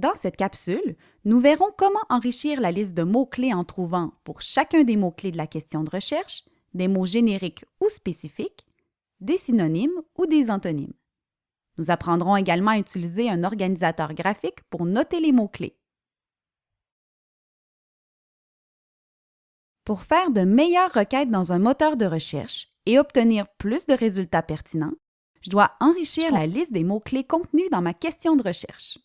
Dans cette capsule, nous verrons comment enrichir la liste de mots-clés en trouvant, pour chacun des mots-clés de la question de recherche, des mots génériques ou spécifiques, des synonymes ou des antonymes. Nous apprendrons également à utiliser un organisateur graphique pour noter les mots-clés. Pour faire de meilleures requêtes dans un moteur de recherche et obtenir plus de résultats pertinents, je dois enrichir la liste des mots-clés contenus dans ma question de recherche.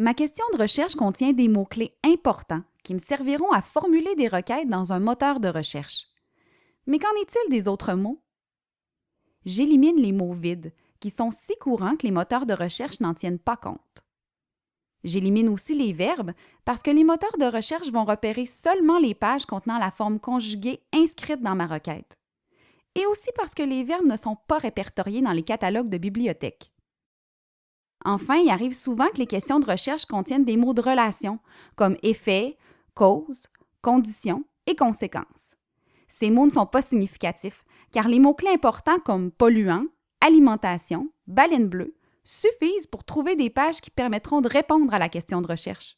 Ma question de recherche contient des mots-clés importants qui me serviront à formuler des requêtes dans un moteur de recherche. Mais qu'en est-il des autres mots? J'élimine les mots vides, qui sont si courants que les moteurs de recherche n'en tiennent pas compte. J'élimine aussi les verbes parce que les moteurs de recherche vont repérer seulement les pages contenant la forme conjuguée inscrite dans ma requête. Et aussi parce que les verbes ne sont pas répertoriés dans les catalogues de bibliothèques. Enfin, il arrive souvent que les questions de recherche contiennent des mots de relation, comme effet, cause, condition et conséquence. Ces mots ne sont pas significatifs, car les mots-clés importants comme polluant, alimentation, baleine bleue suffisent pour trouver des pages qui permettront de répondre à la question de recherche.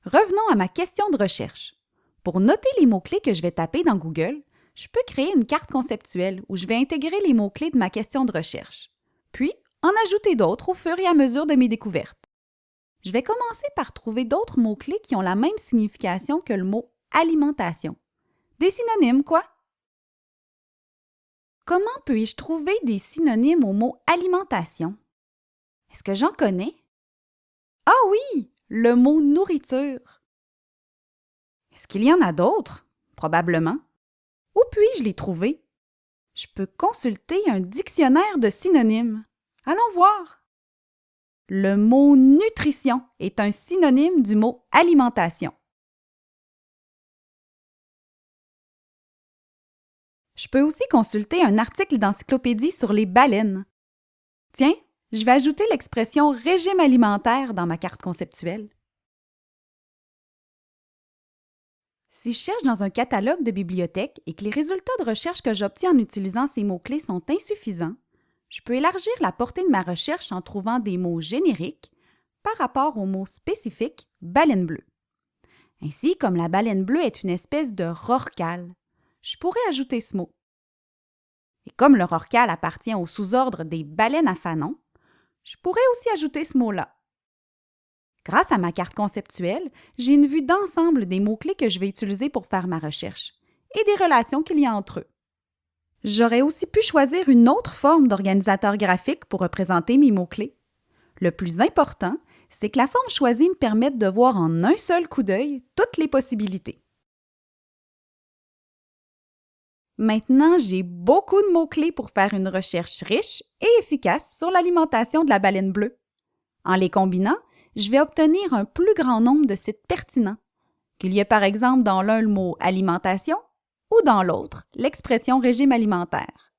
Revenons à ma question de recherche. Pour noter les mots-clés que je vais taper dans Google, je peux créer une carte conceptuelle où je vais intégrer les mots-clés de ma question de recherche, puis en ajouter d'autres au fur et à mesure de mes découvertes. Je vais commencer par trouver d'autres mots-clés qui ont la même signification que le mot alimentation. Des synonymes, quoi? Comment puis-je trouver des synonymes au mot alimentation? Est-ce que j'en connais? Ah oui, le mot nourriture. Est-ce qu'il y en a d'autres? Probablement. Où puis-je les trouver? Je peux consulter un dictionnaire de synonymes. Allons voir. Le mot nutrition est un synonyme du mot alimentation. Je peux aussi consulter un article d'encyclopédie sur les baleines. Tiens, je vais ajouter l'expression régime alimentaire dans ma carte conceptuelle. Si je cherche dans un catalogue de bibliothèque et que les résultats de recherche que j'obtiens en utilisant ces mots-clés sont insuffisants, je peux élargir la portée de ma recherche en trouvant des mots génériques par rapport au mot spécifique baleine bleue. Ainsi, comme la baleine bleue est une espèce de rorqual, je pourrais ajouter ce mot. Et comme le rorqual appartient au sous-ordre des baleines à fanon, je pourrais aussi ajouter ce mot-là. Grâce à ma carte conceptuelle, j'ai une vue d'ensemble des mots-clés que je vais utiliser pour faire ma recherche et des relations qu'il y a entre eux. J'aurais aussi pu choisir une autre forme d'organisateur graphique pour représenter mes mots-clés. Le plus important, c'est que la forme choisie me permette de voir en un seul coup d'œil toutes les possibilités. Maintenant, j'ai beaucoup de mots-clés pour faire une recherche riche et efficace sur l'alimentation de la baleine bleue. En les combinant, je vais obtenir un plus grand nombre de sites pertinents, qu'il y ait par exemple dans l'un le mot « alimentation » ou dans l'autre l'expression « régime alimentaire ».